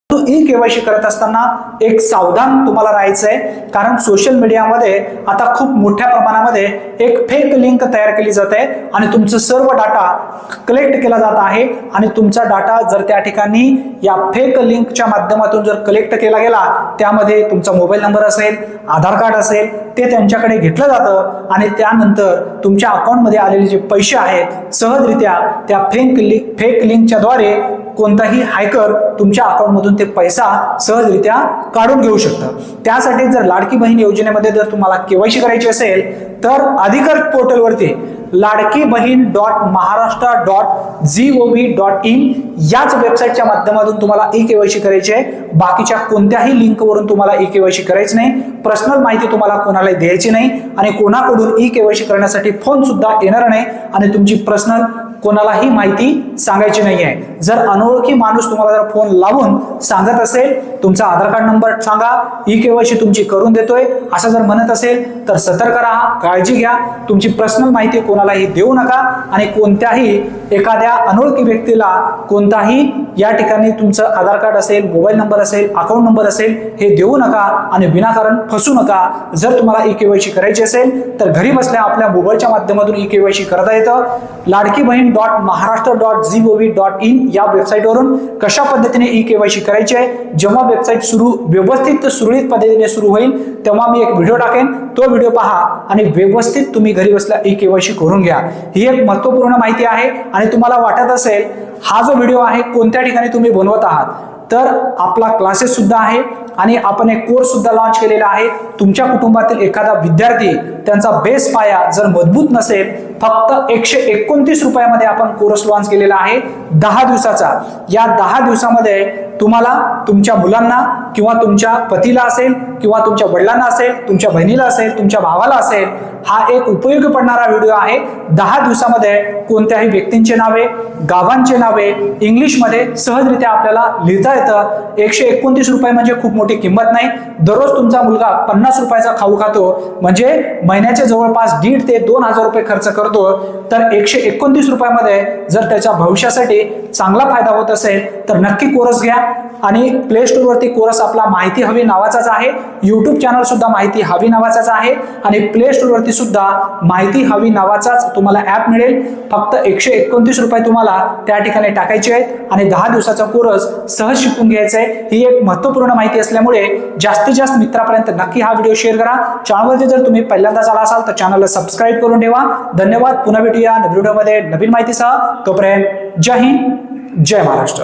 E KYC करत असताना एक सावधान तुम्हाला राहायचं आहे, कारण सोशल मीडियामध्ये आता खूप मोठ्या प्रमाणामध्ये एक फेक लिंक तयार केली जाते आणि तुमचं सर्व डाटा कलेक्ट केला जात आहे आणि तुमचा डाटा जर त्या ठिकाणी या फेक लिंकच्या माध्यमातून जर कलेक्ट केला गेला, त्यामध्ये तुमचा मोबाईल नंबर असेल, आधार कार्ड असेल, ते त्यांच्याकडे घेतलं जातं आणि त्यानंतर तुमच्या अकाउंटमध्ये आलेले जे पैसे आहेत सहजरित्या त्या फेक लिंकच्या द्वारे कोणताही हॅकर तुमच्या अकाउंटमधून ते पैसा सहजरित्या काढून घेऊ शकतं। त्यासाठी जर लाडकी बहीण योजनेमध्ये जर तुम्हाला केवायसी करायची असेल तर अधिकृत पोर्टलवरती ladkibaheen.maharashtra.gov.in याच वेबसाईटच्या माध्यमातून तुम्हाला ई केवायसी करायची आहे। बाकीच्या कोणत्याही लिंकवरून तुम्हाला ई केवायसी करायची नाही, पर्सनल माहिती तुम्हाला कोणाला द्यायची नाही आणि कोणाकडून ई केवायसी करण्यासाठी फोन सुद्धा येणार नाही आणि तुमची पर्सनल कोणालाही माहिती सांगायची नाही आहे। जर अनोळखी माणूस तुम्हाला जर फोन लावून सांगत असेल तुमचा आधार कार्ड नंबर सांगा, ई केवायसी तुमची करून देतोय असं जर म्हणत असेल तर सतर्क राहा, काळजी घ्या, तुमची पर्सनल माहिती कोणालाही देऊ नका आणि कोणत्याही एखाद्या अनोळखी व्यक्तीला कोणताही या ठिकाणी तुमचं आधार कार्ड असेल, मोबाईल नंबर असेल, अकाउंट नंबर असेल हे देऊ नका आणि विनाकारण फसू नका। जर तुम्हाला ई केवायसी करायची असेल तर घरी बसल्या आपल्या मोबाईलच्या माध्यमातून ई केवायसी करता येतं। लाडकी बहीण.maharashtra.gov.in या वेबसाईटवरून कशा पद्धतीने ई केवायसी करायची आहे, जेव्हा वेबसाईट व्यवस्थित सुरळीत पद्धतीने सुरू होईल तेव्हा मी एक व्हिडिओ टाकेन, तो व्हिडिओ पहा आणि व्यवस्थित तुम्ही घरी बसल्या ई केवायसी करून घ्या। ही एक महत्त्वपूर्ण माहिती आहे आणि तुम्हाला वाटत असेल हा जो व्हिडिओ आहे कोणत्या ठिकाणी तुम्ही बनवत आहात, तर आपला क्लासेस सुद्धा आहे आणि आपण एक कोर्स सुद्धा लॉन्च केलेला आहे। तुमच्या कुटुंबातील एखादा विद्यार्थी त्यांचा बेस पाया जर मजबूत नसेल, फक्त 129 रुपयामध्ये आपण कोर्स लॉन्च केलेला आहे 10 दिवसाचा। या 10 दिवसामध्ये तुम्हाला तुमच्या मुलांना किंवा तुमच्या पतीला असेल किंवा तुमच्या वडिलांना असेल, तुमच्या बहिणीला असेल, तुमच्या भावाला असेल, हा एक उपयोगी पडणारा व्हिडिओ आहे। 10 दिवसामध्ये कोणत्याही व्यक्तींचे नावे, गावांचे नावे इंग्लिशमध्ये सहजरित्या आपल्याला लिहिता येतं। 129 रुपये म्हणजे खूप मोठी किंमत नाही। दररोज तुमचा मुलगा 50 रुपयाचा खाऊ खातो म्हणजे महिन्याचे जवळपास 1,500 ते 2,000 रुपये खर्च करतो, तर 129 रुपयामध्ये जर त्याच्या भविष्यासाठी चांगला फायदा होत असेल तर नक्की कोर्स घ्या। आणि प्ले स्टोर वरती कोर्स आपला माहिती हवी नावाचाच आहे, युट्यूब चॅनल सुद्धा माहिती हवी नावाचाच आहे आणि प्ले स्टोर वरती सुद्धा माहिती हवी नावाचाच तुम्हाला ऍप मिळेल। फक्त 129 रुपये तुम्हाला त्या ठिकाणी टाकायचे आहेत आणि 10 दिवसाचा कोर्स सहज शिकून घ्यायचा आहे। ही एक महत्त्वपूर्ण माहिती असल्यामुळे जास्तीत जास्त मित्रांपर्यंत नक्की हा व्हिडिओ शेअर करा। चॅनलवरती जर तुम्ही पहिल्यांदाच आला असाल तर चॅनलला सबस्क्राईब करून ठेवा। धन्यवाद। पुन्हा भेटूया नवीन व्हिडिओमध्ये नवीन माहितीसह। तोपर्यंत जय हिंद, जय महाराष्ट्र।